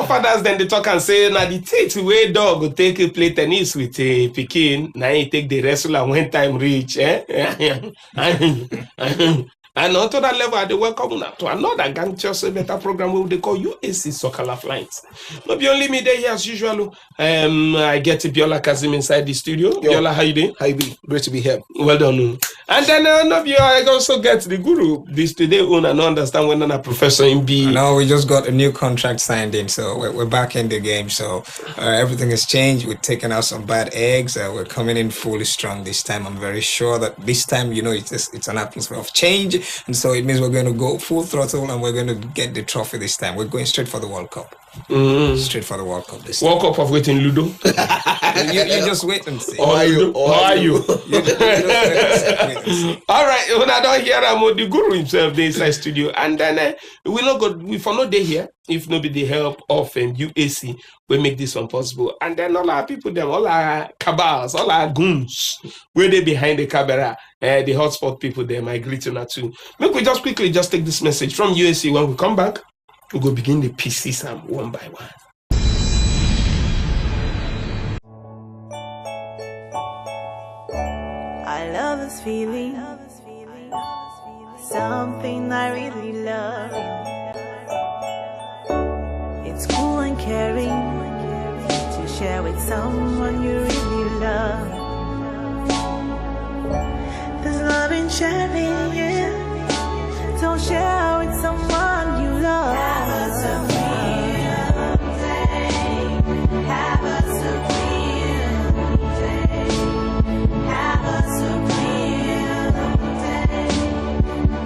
forefathers then they talk and say, now the take way dog will take a play tennis with a Pekin, now he take the wrestler when time reach. And on to that level, they welcome now to another gangsters better program where they call UAC Soccer Laff Lines. Not be only me there here as usual. I get Biola Kazim inside the studio. Yo. Biola, how you doing? How you be? Great to be here. Well done. And then I also get the guru. This today own and understand when a professor in B. No, we just got a new contract signed in, so we're back in the game. So everything has changed. We're taking out some bad eggs. We're coming in fully strong this time. I'm very sure that this time, it's an atmosphere of change. And so it means we're going to go full throttle and we're going to get the trophy this time. We're going straight for the World Cup. Straight for the World Cup this time. World Cup of waiting Ludo. you just wait and see. How are you? All right, when I don't hear the guru himself, the inside studio. And then we for no day here, if not be the help of UAC, we make this one possible. And then all our people, them, all our cabals, all our goons, where they behind the camera, the hotspot people there, my greeting too. Make we just quickly take this message from UAC. When we come back, we go begin the pieces one by one. I love this feeling, something I really love. It's cool and caring to share with someone you really love. There's love in sharing, yeah. Don't share with someone you love. Have a supreme day. Have a supreme day. Have a supreme day.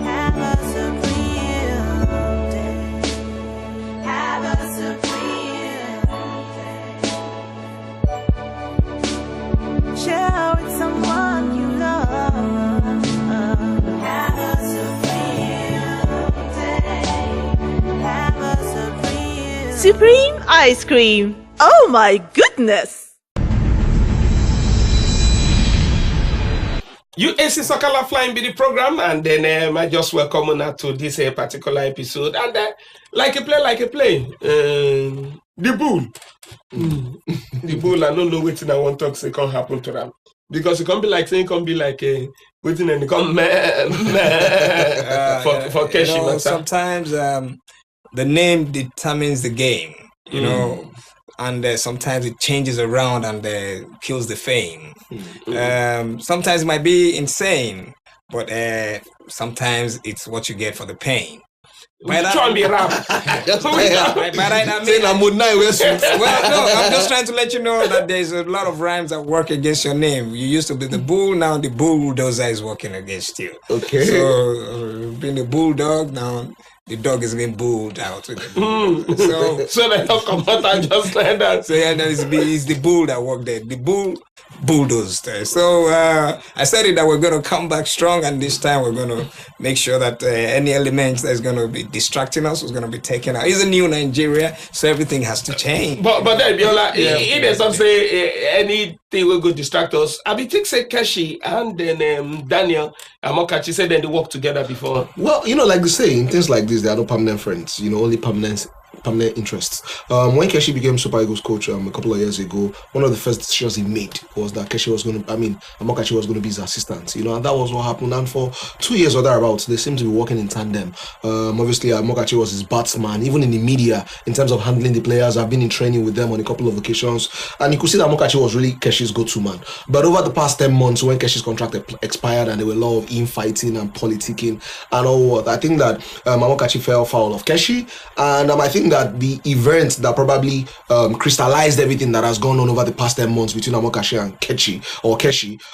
Have a supreme day. Have a supreme day. Share with someone you love. Have a supreme Supreme ice cream. Oh my goodness. UAC Soccer Laff Line be the program, and then I just welcome now to this particular episode. And like a play. The bull. The bull, I don't know what I want to say can happen to them. Because it can be like saying, can be like waiting and it come for Keshi. Sometimes the name determines the game, and sometimes it changes around and kills the fame. Sometimes it might be insane, but sometimes it's what you get for the pain. Well, no, I'm just trying to let you know that there's a lot of rhymes that work against your name. You used to be the bull, now the bulldozer is working against you. Okay. So being the bulldog, now the dog is being bulled out. So they don't come out and just like that. So yeah, it's the bull that worked there. The bull bulldozed there. So I said it that we're going to come back strong, and this time we're going to make sure that any elements that's going to be distracting us is going to be taken out. It's a new Nigeria, so everything has to change. But then, Biola, if there's some say anything will go distract us, I be think say Keshi and then Daniel and Mokachi said then they work together before. Well, like they say, in things like this, they are not permanent friends. Only permanent interests. When Keshi became Super Eagles coach a couple of years ago, one of the first decisions he made was that Amokachi was going to be his assistant. And that was what happened. And for 2 years or thereabouts, they seem to be working in tandem. Obviously, Amokachi was his batsman, even in the media, in terms of handling the players. I've been in training with them on a couple of occasions, and you could see that Amokachi was really Keshi's go-to man. But over the past 10 months, when Keshi's contract expired and there were a lot of infighting and politicking and all that, I think that Amokachi fell foul of Keshi, and I think that the event that probably crystallized everything that has gone on over the past 10 months between Amokachi and Keshi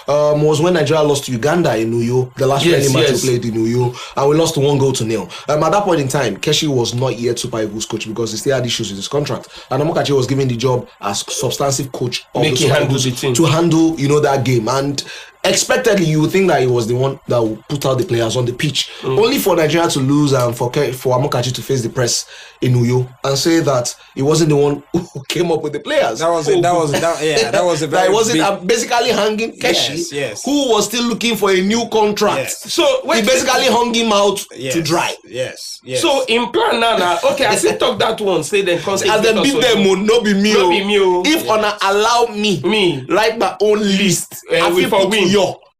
was when Nigeria lost to Uganda in Uyo, the last friendly match we played in Uyo, and we lost 1-0. At that point in time, Keshi was not yet Super Eagles coach because he still had issues with his contract, and Amokachi was given the job as substantive coach of the Super Eagles to handle that game. And expectedly, you would think that he was the one that would put out the players on the pitch, only for Nigeria to lose and for Amokachi to face the press in Uyo and say that he wasn't the one who came up with the players. That was a very that wasn't basically hanging Keshi, yes. who was still looking for a new contract. Yes. So he basically hung him out to dry. Yes. So in plan now, okay, I still talk that one. Say then, as them beat them, no be me. No be me. If Ona allow me write my own list, we for win.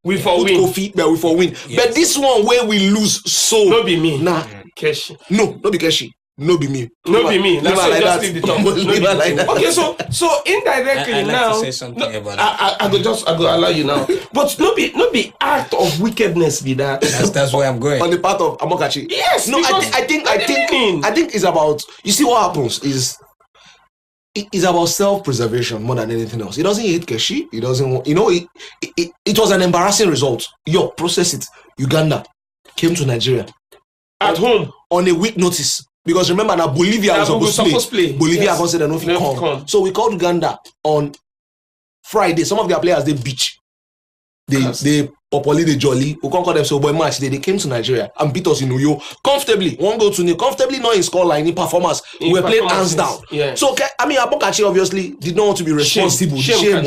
We for win. But this one where we lose, so no be me. Nah, Keshi. No be Keshi. No be me. No be me. That's like just that. leave the top. Like that. Okay, so indirectly I'd like now, to say something about that. I go allow you now. But no be act of wickedness be that. That's where I'm going. On the part of Amokachi. Yes. No, I think it's about. You see what happens is. It's about self-preservation more than anything else. He doesn't hate Keshi. He doesn't want, it was an embarrassing result. Process it. Uganda came to Nigeria At home on a week notice. Because remember now Bolivia was supposed to play. Bolivia considered nothing come. So we called Uganda on Friday. Some of their players they beach. They Popoli, they jolly. We can't call them so boy match. They came to Nigeria and beat us in Uyo comfortably. 1-0 comfortably, not in scoreline, in performance. We were playing hands down. Yeah. So Abokachi obviously did not want to be responsible. Shame.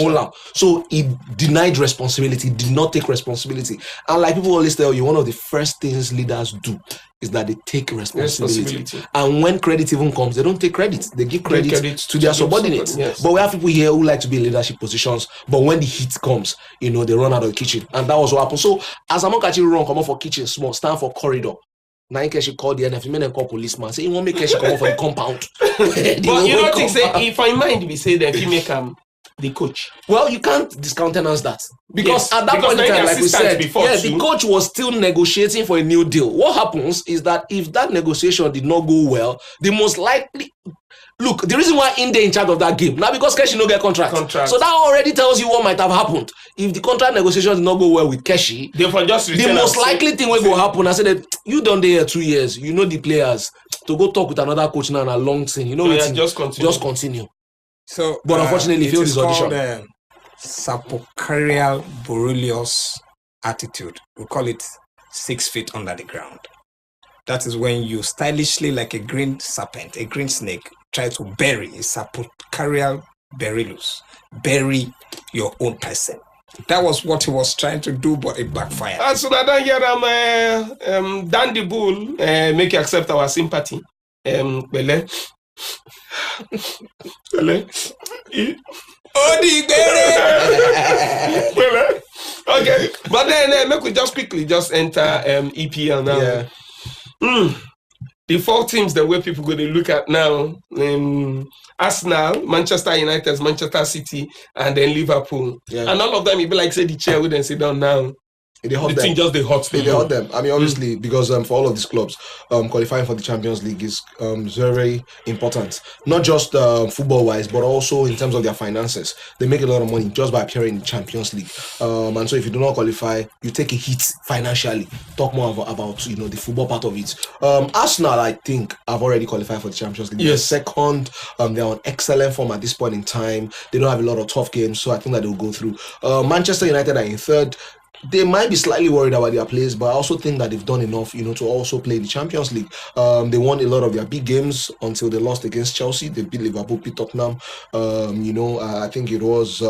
So he denied responsibility, did not take responsibility. And like people always tell you, one of the first things leaders do is that they take responsibility. And when credit even comes, they don't take credit. They give credit to their subordinates. Yes. But we have people here who like to be in leadership positions, but when the heat comes, they run out of the kitchen. And that was what happened. So as Amokachi run, come out for kitchen, small, stand for corridor. Now Keshi called the NF, men and call policeman. Say he won't make Keshi come out for the compound. But you don't think say if I mind we say that he make the coach. Well, you can't discountenance that. Because at that point in time, like we said, the coach was still negotiating for a new deal. What happens is that if that negotiation did not go well, the most likely look, the reason why Inde in charge of that game, now because Keshi no get contract. So that already tells you what might have happened. If the contract negotiation did not go well with Keshi, the most likely thing will go happen. I said that you done there 2 years, you know the players. To go talk with another coach now and a long thing, just continue. So, but unfortunately, failed his audition. Sapocarial Borrelios attitude. We call it 6 feet under the ground. That is when you stylishly, like a green serpent, a green snake, try to bury a Sapocarial Borrelios. Bury your own person. That was what he was trying to do, but it backfired. So I don't hear Dan the Bull make you accept our sympathy. Bele. Okay, but then make we just quickly enter EPL now. Yeah. The 4 teams that where people go to look at now: Arsenal, Manchester United, Manchester City, and then Liverpool. Yeah. And all of them, it be like say the chair wouldn't sit down now. They hot the them. Just they hot them. They hot them. I mean, obviously, because for all of these clubs, qualifying for the Champions League is very important. Not just football-wise, but also in terms of their finances. They make a lot of money just by appearing in the Champions League. And so, if you do not qualify, you take a hit financially. Talk more about the football part of it. Arsenal, I think, have already qualified for the Champions League. Yes. They're second. They're on excellent form at this point in time. They don't have a lot of tough games, so I think that they'll go through. Manchester United are in third. They might be slightly worried about their players, but I also think that they've done enough, to also play the Champions League. They won a lot of their big games until they lost against Chelsea. They beat Liverpool, beat Tottenham. I think it was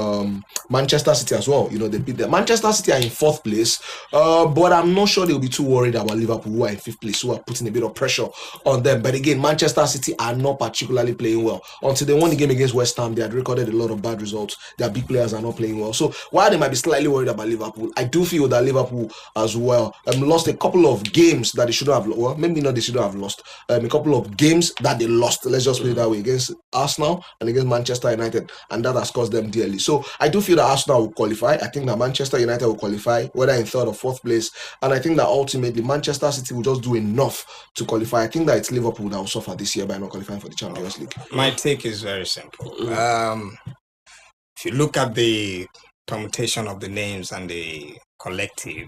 Manchester City as well. They beat them. Manchester City are in 4th place, but I'm not sure they'll be too worried about Liverpool, who are in 5th place, who are putting a bit of pressure on them. But again, Manchester City are not particularly playing well. Until they won the game against West Ham, they had recorded a lot of bad results. Their big players are not playing well. So while they might be slightly worried about Liverpool, I do feel that Liverpool as well lost a couple of games that they should have. Well, maybe not. They should have lost a couple of games that they lost. Let's just put it that way, against Arsenal and against Manchester United, and that has cost them dearly. So I do feel that Arsenal will qualify. I think that Manchester United will qualify, whether in 3rd or 4th place, and I think that ultimately Manchester City will just do enough to qualify. I think that it's Liverpool that will suffer this year by not qualifying for the Champions League. My take is very simple. If you look at the permutation of the names and the collective,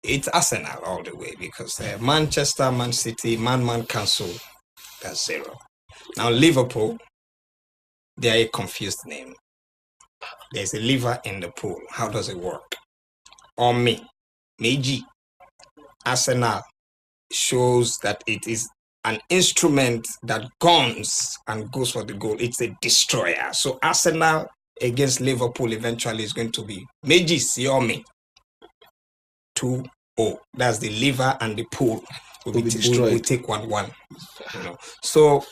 it's Arsenal all the way, because Manchester, Man City, man cancel, that's 0. Now Liverpool, they are a confused name. There's a liver in the pool. How does it work? or Meiji, Arsenal shows that it is an instrument that guns and goes for the goal. It's a destroyer. So Arsenal against Liverpool eventually is going to be Meiji Xiaomi 2-0. That's the liver and the pool. We take 1-1. You know. So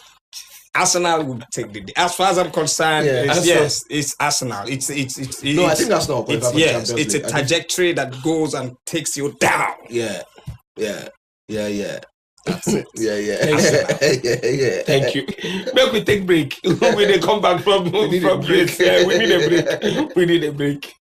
Arsenal will take the. As far as I'm concerned, it's Arsenal. It's no, I think Arsenal. It's a trajectory that goes and takes you down. Yeah. That's it. Yeah. Thank you. Make we take break. When they come back from break. We need a break. We need a break.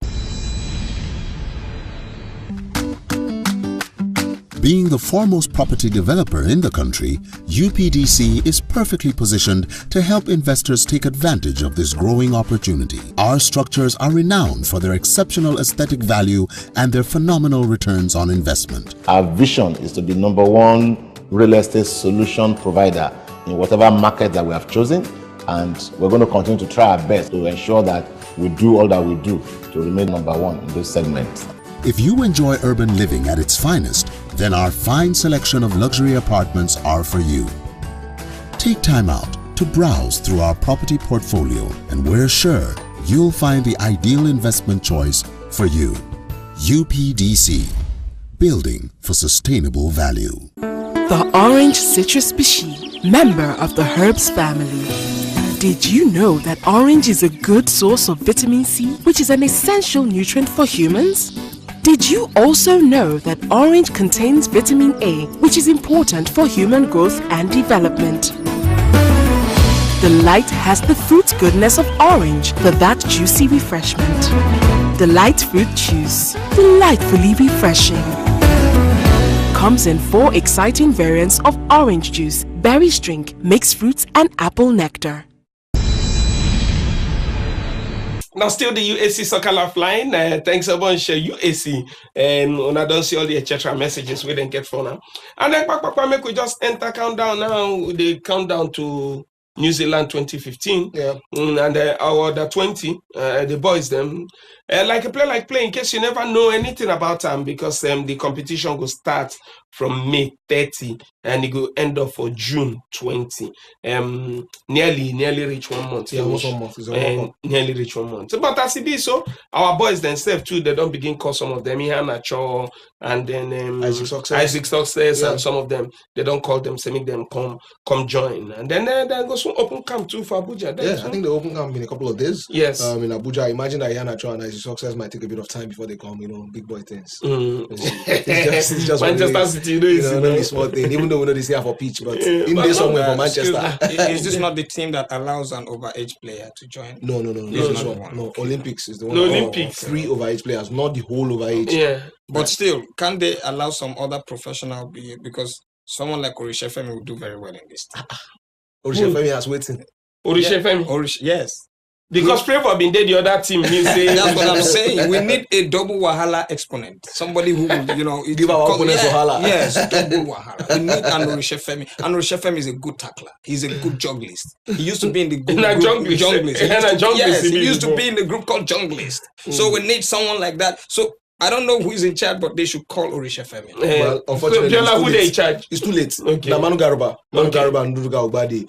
Being the foremost property developer in the country, UPDC is perfectly positioned to help investors take advantage of this growing opportunity. Our structures are renowned for their exceptional aesthetic value and their phenomenal returns on investment. Our vision is to be number one real estate solution provider in whatever market that we have chosen, and we're going to continue to try our best to ensure that we do all that we do to remain number one in this segment. If you enjoy urban living at its finest, then our fine selection of luxury apartments are for you. Take time out to browse through our property portfolio, and we're sure you'll find the ideal investment choice for you. UPDC, building for sustainable value. The orange citrus species, member of the herbs family. Did you know that orange is a good source of vitamin C, which is an essential nutrient for humans? Did you also know that orange contains vitamin A, which is important for human growth and development? The light has the fruit goodness of orange for that juicy refreshment. The light fruit juice, delightfully refreshing. Comes in 4 exciting variants of orange juice, berry drink, mixed fruits and apple nectar. Now, still the UAC Soccer Laff line. Thanks a bunch, UAC. And I don't see all the etc. messages we didn't get for now. And then, make we just enter countdown now. The countdown to New Zealand 2015. Yeah. And our the 20, the boys, them. Like a player like play, in case you never know anything about them, because the competition will start from May 30 and it will end up for June 20. Nearly reach 1 month. Yeah, almost 1 month. Nearly reach 1 month. But as it be so, our boys themselves too, they don't begin call some of them Ihana Cho and then Isaac Success and some of them, they don't call them, say make them come join. And then they go some open camp too for Abuja. I think the open camp in a couple of days. Yes. In Abuja, imagine that Ihana Cho and Isaac Success might take a bit of time before they come, big boy things. It's just Manchester City, no small thing. Even though we know this here for pitch, but in there somewhere for Manchester. Is this not the team that allows an overage player to join? No. No, Olympics is the one. No, Olympics. 3 overage players, not the whole overage. Yeah. But still, can they allow some other professional because someone like Orishefemi will do very well in this team? Orishefemi has waiting. Orishefemi? Yes. Because Trevor been dead, the other team means that's what I'm saying. We need a double Wahala exponent. Somebody who will, give our opponents Wahala. Yes, double Wahala. We need Orishefemi. Orishefemi is a good tackler. He's a good junglist. He used to be in the group. Junglist. He used to be in the group called Junglist. So we need someone like that. So I don't know who is in charge, but they should call Orishefemi. Well, unfortunately, who they in charge? It's too late. Okay. Manu Garuba and Nduruga Obadi.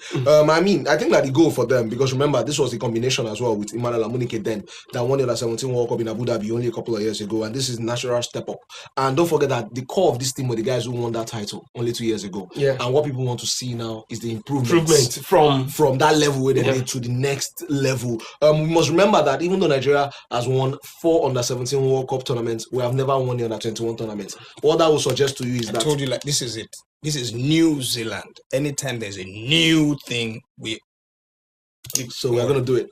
I think that the goal for them, because remember, this was the combination as well with Emmanuel Amunike then, that won the under 17 World Cup in Abu Dhabi only a couple of years ago, and this is natural step up. And don't forget that the core of this team were the guys who won that title only 2 years ago. Yeah. And what people want to see now is the improvement from that level where they made to the next level. We must remember that even though Nigeria has won 4 under 17 World Cup tournaments, we have never won the under 21 tournament. What that will suggest to you is I told you, like, this is it. This is New Zealand. Anytime there's a new thing, we're going to do it.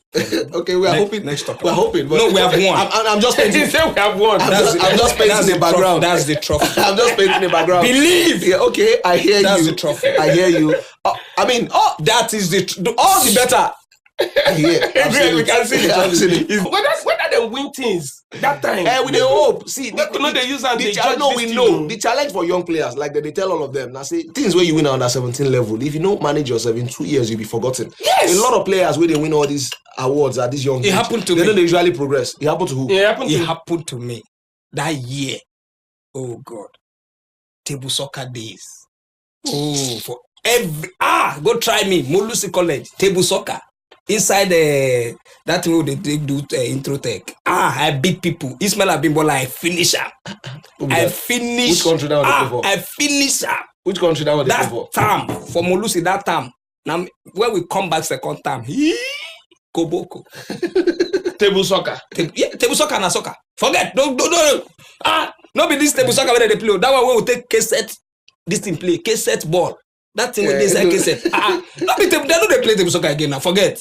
Okay, we are hoping. Next topic. We're hoping. No, we have won. I'm just painting. we have won. I'm just painting the background. That's the trophy. I'm just painting the background. Believe. Yeah, okay, I hear that's you. That's the trophy. I hear you. That is all the better. Yeah, we can see it. Whether they win things that time. We they hope. See, they use and they we know the challenge for young players, like they tell all of them. Now say things where you win under 17 level. If you don't manage yourself in 2 years, you'll be forgotten. Yes. A lot of players where they win all these awards at this young age, happened to me. They don't usually progress. It happened to who? It happened to me. that year. Oh God, table soccer days. Oh, for every go try me, Molusi College, table soccer. Inside that thing they do intro tech. I beat people. Ismail Abimbola, I finish up. I finish. Which country that one they play for? I finish up. Which country that one they play That for? time for Molusi, that time. Now when we come back second time, Koboko. Table soccer. Table soccer na soccer. Forget. No. No be this table soccer where they play. That one where we take cassette. This thing play cassette ball. That thing with this cassette. No be table. They don't play table soccer again now. Forget.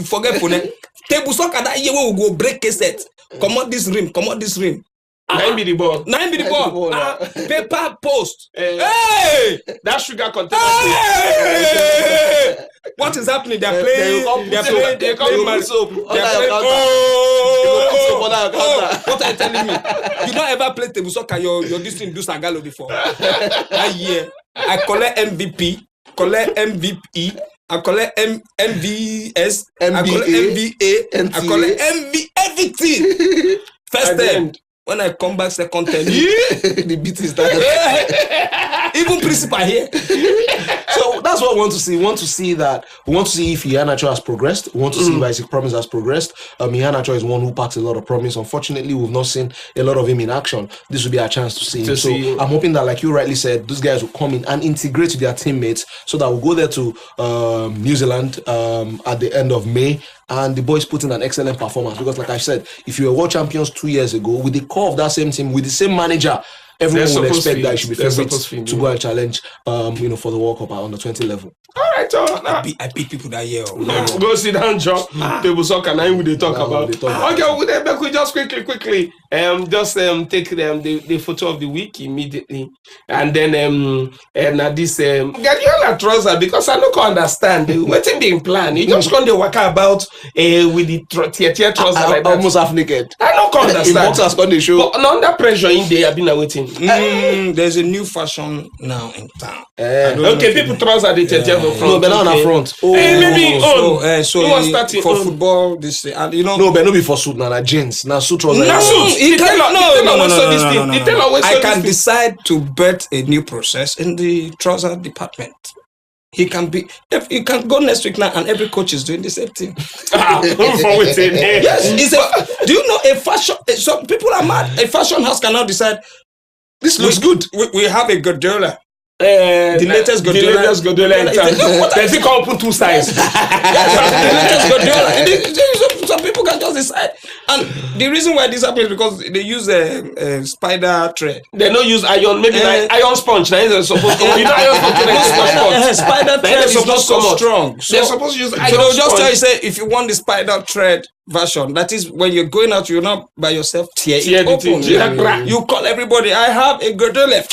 Forget for them. Table soccer that year we go break cassette. Come out this rim. Nine be the ball. Paper post. Hey! That sugar container. Hey! What is happening? They're playing. They come soap. What are you telling me? You don't ever play table soccer. Your this thing do Sangalo before. That year, I collect MVP, collect MVP, I collect MVS, I collect MVA, I collect MV everything. First time. When I come back second time, The beat is that. even principal here. So that's what we want to see. We want to see if Iheanacho has progressed. We want to see if Isaac Promise has progressed. Iheanacho is one who packs a lot of promise. Unfortunately, we've not seen a lot of him in action. This will be our chance to see him. So I'm hoping that, like you rightly said, those guys will come in and integrate with their teammates so that we'll go there to New Zealand at the end of May. And the boys put in an excellent performance because, like I said, if you were world champions 2 years ago with the core of that same team, with the same manager, everyone would expect that it should be favorites to go and challenge, for the World Cup at under 20 level. All right, I beat people that year. Go sit down, John. Table soccer. Now we talk about. Okay, we just quickly. Just take the photo of the week immediately, and then this Guardiola trouser because I don't understand what's being planned. You just can't work about with the tier trouser like that. Almost half naked. I don't understand. Boxers on the show. But under pressure in there, I've been waiting. There's a new fashion now in town. Okay, people trouser the tier front. No, but not on the front. Maybe for football, this and you know. No, but not be for suit now. Jeans now suit trousers. I can decide to bet a new process in the trouser department. He can be. If you can go next week now, and every coach is doing the same thing. Yes, do you know a fashion? Some people are mad. A fashion house can now decide. This looks good. We have a Guardiola. The latest Guardiola in town. They think I'll put two sides. The latest Guardiola. Some people can just decide. And the reason why this happens is because they use a spider thread. They don't use iron, maybe like iron sponge. Now they're supposed to. You know, iron sponge. Spider thread is not so strong. They're supposed to use iron. So they'll just tell you, say, if you want the spider thread version, that is when you're going out, you're not by yourself. Tear it open. You call everybody. I have a Guardiola.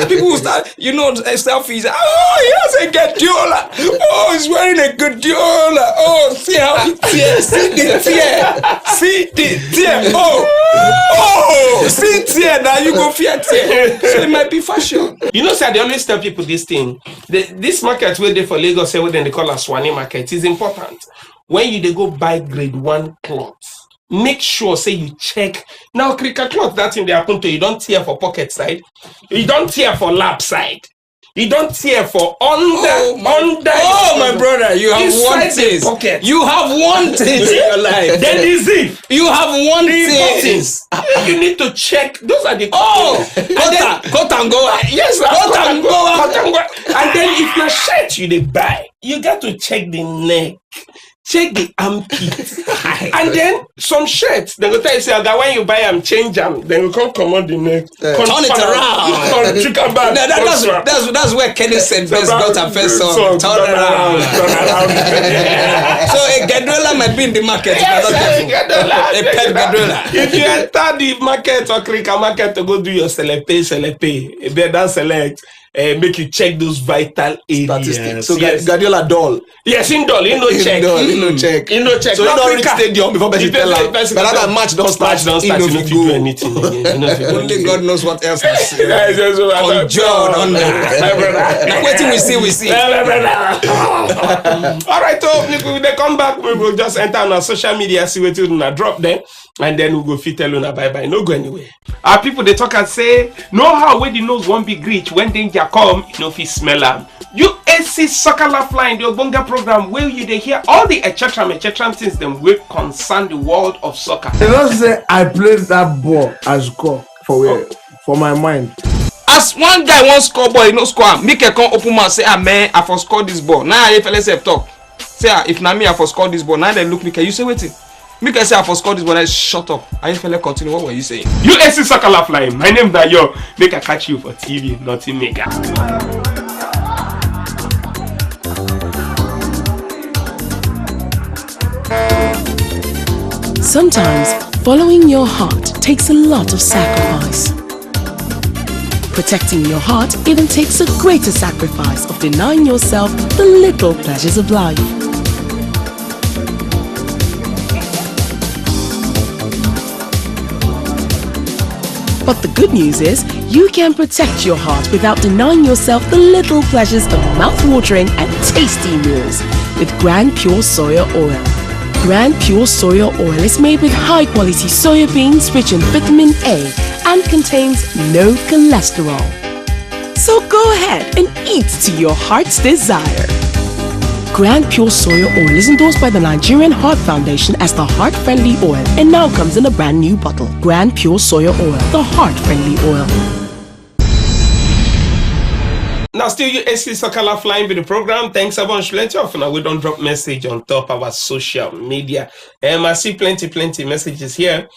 People will start, selfies. Oh, he has a Guardiola. Oh, he's wearing a Guardiola. Oh, see how he tears. See the tear. See the tear. Oh, see tear. Now you go fear tear. So it might be fashion. You know, sir, they always tell people this thing. This market where they for Lagos, say what they call a Swani market is important. When they go buy grade 1 cloths, make sure say you check. Now, cricket cloth, that thing they happen to you don't tear for pocket side, you don't tear for lap side, you don't tear for under. My brother, you have one thing. You have one thing in your life. Then the zip. You have one thing. You need to check. Those are the cut and go. Yes, cut and go. And then if your shirt you buy, you got to check the neck. Check the armpit. And then some shirts, they go tell you, say, when you buy them, change them. Then you come on the neck. Turn it around. That's where Kenny said best got a first song. Turn around. So a Guardiola might be in the market. Yes, a pet Guardiola. If you enter the market or cricket market to go do your selepe, you better select. make you check those vital areas. Statistics. So Guardiola doll. Yes, in doll, no check. No check. So you don't reach stadium before person tell him. But that match don't start. You don't do anything again. Only God knows what else has conjured on that. Now waiting we see. All right, so when they come back, we will just enter on our social media, see what you drop them, and then we go fit tell you bye. No go anywhere. Our people they talk and say, know how when the nose won't be reach when danger come, you know if you smell am. UAC Soccer Lifeline, the Obonga program where you they hear all the etc things them will concern the world of soccer. You know say I played that ball as goal for my mind. As one guy won't score ball, he no score. Make a come open mouth say, man, I for score this ball. Now I feel say talk. Say if na me I for score this ball. Now they look me. Can you say waiting? Make I say I for score this ball. I shut up. I feel continue. What were you saying? UAC Soccer Lifeline. My name is Dayo. Make I catch you for TV, nothing mega. Sometimes following your heart takes a lot of sacrifice. Protecting your heart even takes a greater sacrifice of denying yourself the little pleasures of life. But the good news is, you can protect your heart without denying yourself the little pleasures of mouth-watering and tasty meals with Grand Pure Soya Oil. Grand Pure Soya Oil is made with high-quality soya beans rich in vitamin A and contains no cholesterol. So go ahead and eat to your heart's desire. Grand Pure Soya Oil is endorsed by the Nigerian Heart Foundation as the heart-friendly oil and now comes in a brand new bottle. Grand Pure Soya Oil, the heart-friendly oil. Now still UAC Soccer Lifeline with the program. Thanks a bunch. Plenty of now we don't drop message on top of our social media. I see plenty messages here.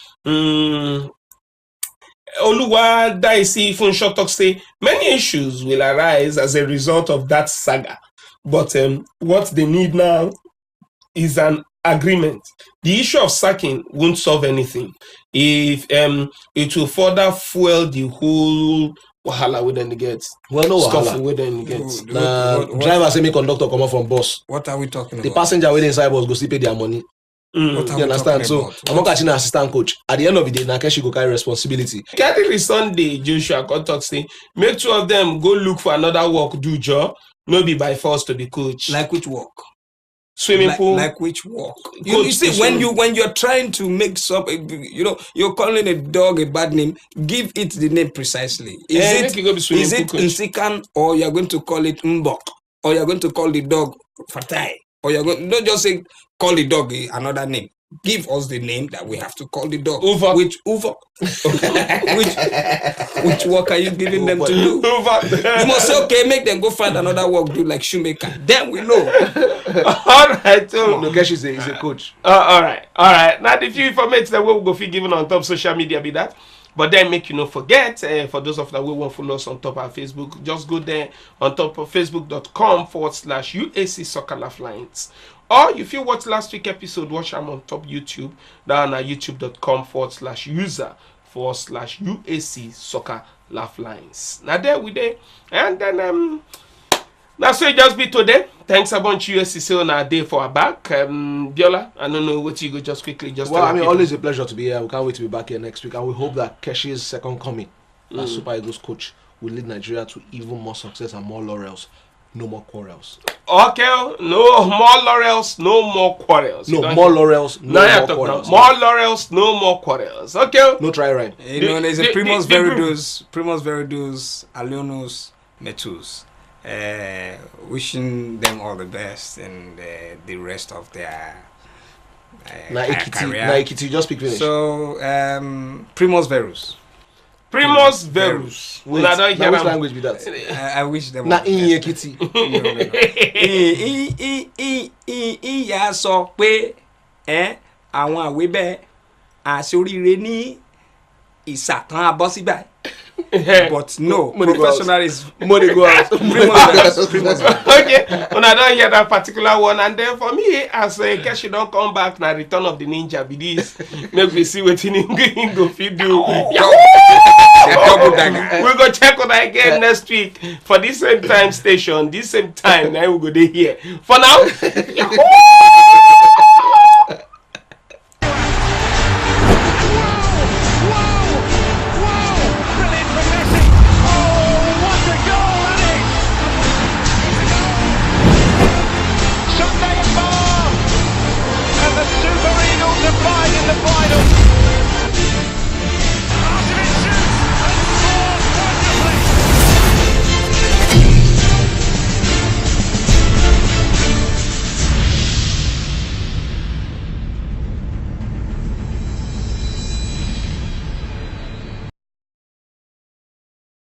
Oluwa Daisy Fun Short Talk say many issues will arise as a result of that saga. But what they need now is an agreement. The issue of sacking won't solve anything. If it will further fuel the whole wahala we then get. Well, no Scuffle wahala. we then get. Driver say me conductor come out from bus. What are we talking The about? passenger waiting inside bus go still pay their money. What are You we understand? talking So about? I'm not catching an assistant coach. At the end of the day, Nakeshi go carry responsibility. Carry Sunday, Joshua come talk say, make two of them go look for another work, do job, no be by force to be coach. Like which work? Swimming pool. Like which work? You see, when you're trying to make some, you're calling a dog a bad name. Give it the name precisely. Is it Nsikan, or you're going to call it Mbok, or you're going to call the dog Fatai, or you're going don't just say call the dog another name. Give us the name that we have to call the dog. Which work are you giving them to do? You must say, okay, make them go find another work, do like shoemaker. Then we know. All right. So Nakeshi is a coach. all right. Now the few information that we will go be given on top social media be that. But then make you not forget, for those of that we want to follow us on top of Facebook, just go there on top of facebook.com/UAC Soccer Lifelines. Or if you watch last week's episode, watch them on top YouTube, down at youtube.com/user/UAC Soccer Lifelines. Now there we there. And then that's so it just be today. Thanks a bunch USC so on our day for our back. Biola, I don't know what you go just quickly just Well, tell I mean, people. always a pleasure to be here. We can't wait to be back here next week, and we hope that Keshi's second coming as Super Eagles coach will lead Nigeria to even more success and more laurels. No more quarrels. Okay, no more laurels, no more quarrels. No, more laurels, no more quarrels. More laurels, no more quarrels. Okay. No try rhyme. There's a Primus Veridus, Alionos, Metus. Wishing them all the best in the rest of their career. Naikiti, just speak finish. So, Primus Verus. Primus Verus. Wait, Now don't hear which them. language be that? I wish them Na all the best. Inyekiti. Ìyá sọ pé àwọn àwé bẹ́ẹ̀ àṣoríire ní ìsàtàn abọ́sígbà. But no, professional is Money go out. Primus Verus. Okay, when I don't hear that particular one, and then for me, as a Keshi don't come back, now Return of the Ninja be this. Make we see what he go fit do. double dagger. We go check on that again next week for this same time station, this same time. Now we go there here. For now.